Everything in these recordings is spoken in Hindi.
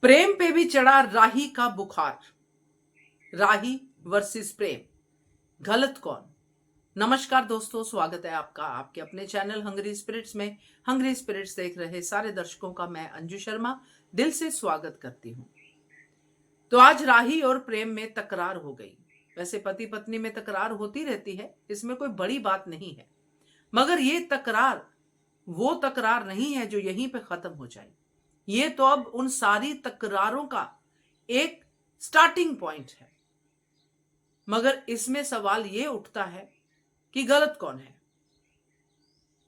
प्रेम पे भी चढ़ा राही का बुखार। राही वर्सेस प्रेम, गलत कौन? नमस्कार दोस्तों, स्वागत है आपका आपके अपने चैनल हंग्री स्पिरिट्स में। हंग्री स्पिरिट्स देख रहे सारे दर्शकों का मैं अंजू शर्मा दिल से स्वागत करती हूँ। तो आज राही और प्रेम में तकरार हो गई। वैसे पति पत्नी में तकरार होती रहती है, इसमें कोई बड़ी बात नहीं है, मगर ये तकरार वो तकरार नहीं है जो यहीं पे खत्म हो जाए। ये तो अब उन सारी तकरारों का एक स्टार्टिंग पॉइंट है। मगर इसमें सवाल ये उठता है कि गलत कौन है?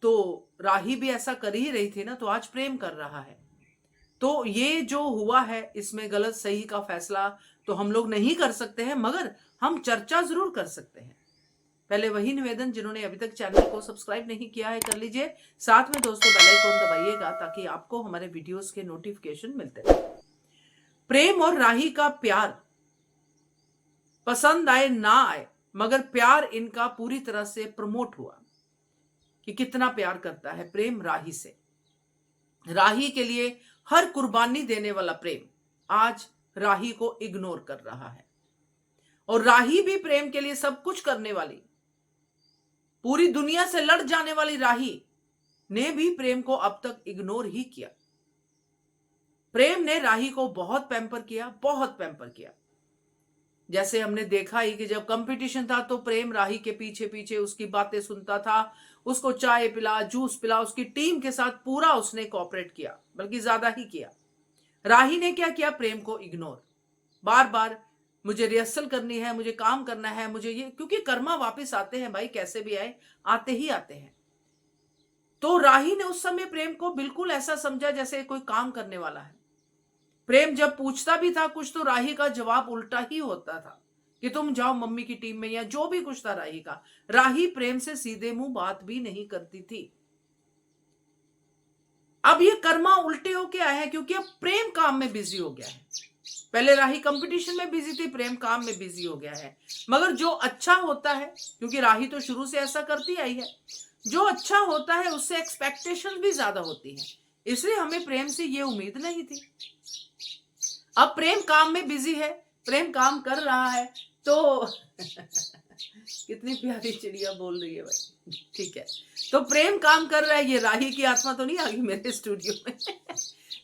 तो राही भी ऐसा कर ही रही थी ना, तो आज प्रेम कर रहा है। तो ये जो हुआ है, इसमें गलत सही का फैसला तो हम लोग नहीं कर सकते हैं, मगर हम चर्चा जरूर कर सकते हैं। पहले वही निवेदन, जिन्होंने अभी तक चैनल को सब्सक्राइब नहीं किया है कर लीजिए। साथ में दोस्तों बेल आइकन दबाइएगा ताकि आपको हमारे वीडियोस के नोटिफिकेशन मिलते रहे। प्रेम और राही का प्यार पसंद आए ना आए, मगर प्यार इनका पूरी तरह से प्रमोट हुआ कि कितना प्यार करता है प्रेम राही से। राही के लिए हर कुर्बानी देने वाला प्रेम आज राही को इग्नोर कर रहा है, और राही भी प्रेम के लिए सब कुछ करने वाली, पूरी दुनिया से लड़ जाने वाली राही ने भी प्रेम को अब तक इग्नोर ही किया। प्रेम ने राही को बहुत पैम्पर किया, बहुत पैम्पर किया। जैसे हमने देखा ही कि जब कंपटीशन था तो प्रेम राही के पीछे पीछे उसकी बातें सुनता था, उसको चाय पिला, जूस पिला, उसकी टीम के साथ पूरा उसने कोऑपरेट किया, बल्कि ज्यादा ही किया। राही ने क्या किया? प्रेम को इग्नोर। बार बार मुझे रिहर्सल करनी है, मुझे काम करना है, मुझे ये, क्योंकि कर्मा वापस आते हैं भाई, कैसे भी आए आते ही आते हैं। तो राही ने उस समय प्रेम को बिल्कुल ऐसा समझा जैसे कोई काम करने वाला है। प्रेम जब पूछता भी था कुछ तो राही का जवाब उल्टा ही होता था कि तुम जाओ मम्मी की टीम में, या जो भी कुछ था राही का। राही प्रेम से सीधे मुंह बात भी नहीं करती थी। अब ये कर्मा उल्टे होके आए हैं, क्योंकि अब प्रेम काम में बिजी हो गया है। पहले राही कंपटीशन में बिजी थी, प्रेम काम में बिजी हो गया है। मगर जो अच्छा होता है, क्योंकि राही तो शुरू से ऐसा करती आई है, जो अच्छा होता है उससे एक्सपेक्टेशन भी ज्यादा होती है, इसलिए हमें प्रेम से ये उम्मीद नहीं थी। अब प्रेम काम में बिजी है, प्रेम काम कर रहा है, तो कितनी प्यारी चिड़िया बोल रही है भाई, ठीक है। तो प्रेम काम कर रहा है, ये राही की आत्मा तो नहीं आ गई मेरे स्टूडियो में।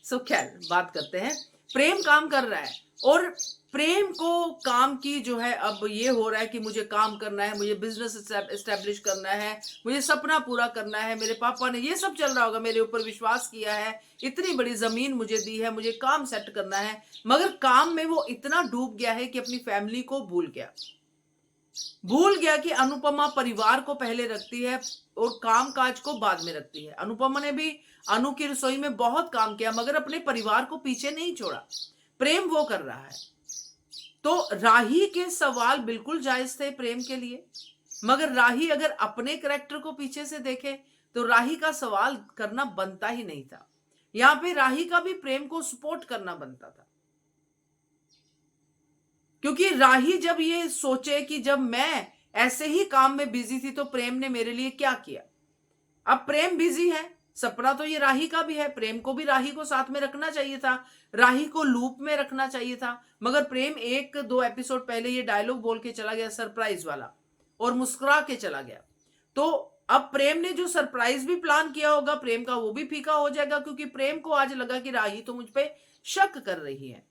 सो खैर बात करते हैं। प्रेम काम कर रहा है, और प्रेम को काम की जो है अब ये हो रहा है कि मुझे काम करना है, मुझे बिजनेस एस्टेब्लिश करना है, मुझे सपना पूरा करना है, मेरे पापा ने ये सब चल रहा होगा, मेरे ऊपर विश्वास किया है, इतनी बड़ी जमीन मुझे दी है, मुझे काम सेट करना है। मगर काम में वो इतना डूब गया है कि अपनी फैमिली को भूल गया कि अनुपमा परिवार को पहले रखती है और काम काज को बाद में रखती है। अनुपमा ने भी अनु की रसोई में बहुत काम किया, मगर अपने परिवार को पीछे नहीं छोड़ा। प्रेम वो कर रहा है। तो राही के सवाल बिल्कुल जायज थे प्रेम के लिए, मगर राही अगर अपने कैरेक्टर को पीछे से देखे तो राही का सवाल करना बनता ही नहीं था। यहां पे राही का भी प्रेम को सपोर्ट करना बनता था, क्योंकि राही जब ये सोचे कि जब मैं ऐसे ही काम में बिजी थी तो प्रेम ने मेरे लिए क्या किया। अब प्रेम बिजी है, सपना तो ये राही का भी है, प्रेम को भी राही को साथ में रखना चाहिए था, राही को लूप में रखना चाहिए था। मगर प्रेम एक दो एपिसोड पहले ये डायलॉग बोल के चला गया सरप्राइज वाला, और मुस्कुरा के चला गया। तो अब प्रेम ने जो सरप्राइज भी प्लान किया होगा प्रेम का, वो भी फीका हो जाएगा, क्योंकि प्रेम को आज लगा कि राही तो मुझ पे शक कर रही है।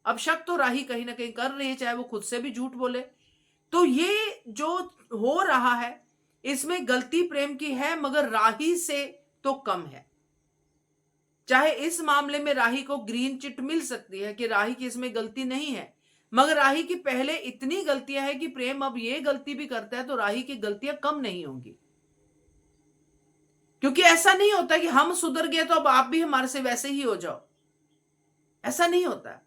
अब शक तो राही कहीं ना कहीं कर रही है, चाहे वो खुद से भी झूठ बोले। तो ये जो हो रहा है, इसमें गलती प्रेम की है, मगर राही से तो कम है। चाहे इस मामले में राही को ग्रीन चिट मिल सकती है कि राही की इसमें गलती नहीं है, मगर राही की पहले इतनी गलतियां हैं कि प्रेम अब ये गलती भी करता है तो राही की गलतियां कम नहीं होंगी। क्योंकि ऐसा नहीं होता कि हम सुधर गए तो अब आप भी हमारे से वैसे ही हो जाओ, ऐसा नहीं होता।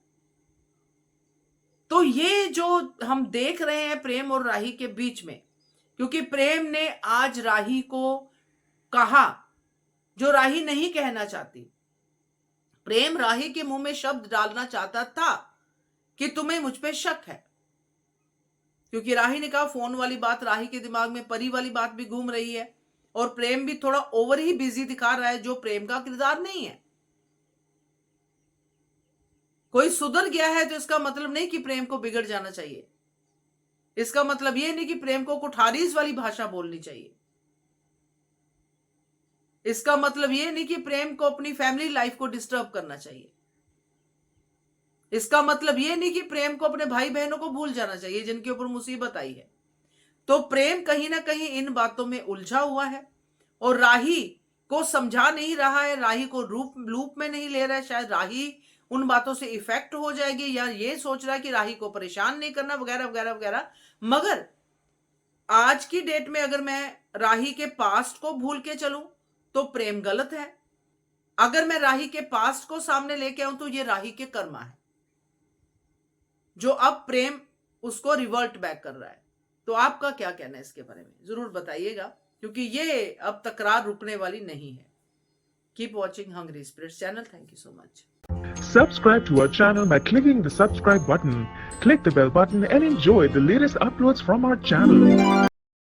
तो ये जो हम देख रहे हैं प्रेम और राही के बीच में, क्योंकि प्रेम ने आज राही को कहा जो राही नहीं कहना चाहती। प्रेम राही के मुंह में शब्द डालना चाहता था कि तुम्हें मुझ पे शक है, क्योंकि राही ने कहा फोन वाली बात, राही के दिमाग में परी वाली बात भी घूम रही है, और प्रेम भी थोड़ा ओवर ही बिजी दिखा रहा है, जो प्रेम का किरदार नहीं है। कोई सुधर गया है तो इसका मतलब नहीं कि प्रेम को बिगड़ जाना चाहिए। इसका मतलब ये नहीं कि प्रेम को कुठारीज वाली भाषा बोलनी चाहिए। इसका मतलब ये नहीं कि प्रेम को अपनी फैमिली लाइफ को डिस्टर्ब करना चाहिए। इसका मतलब ये नहीं कि प्रेम को अपने भाई बहनों को भूल जाना चाहिए जिनके ऊपर मुसीबत आई है। तो प्रेम कहीं ना कहीं इन बातों में उलझा हुआ है और राही को समझा नहीं रहा है, राही को लूप में नहीं ले रहा है। शायद राही उन बातों से इफेक्ट हो जाएगी या ये सोच रहा है कि राही को परेशान नहीं करना वगैरह वगैरह वगैरह। मगर आज की डेट में अगर मैं राही के पास्ट को भूल के चलूं तो प्रेम गलत है। अगर मैं राही के पास्ट को सामने लेके आऊं तो ये राही के कर्मा है जो अब प्रेम उसको रिवर्ट बैक कर रहा है। तो आपका क्या कहना है इसके बारे में जरूर बताइएगा, क्योंकि ये अब तकरार रुकने वाली नहीं है। Keep watching Hungry Spirits channel. Thank you so much. Subscribe to our channel by clicking the subscribe button. Click the bell button and enjoy the latest uploads from our channel.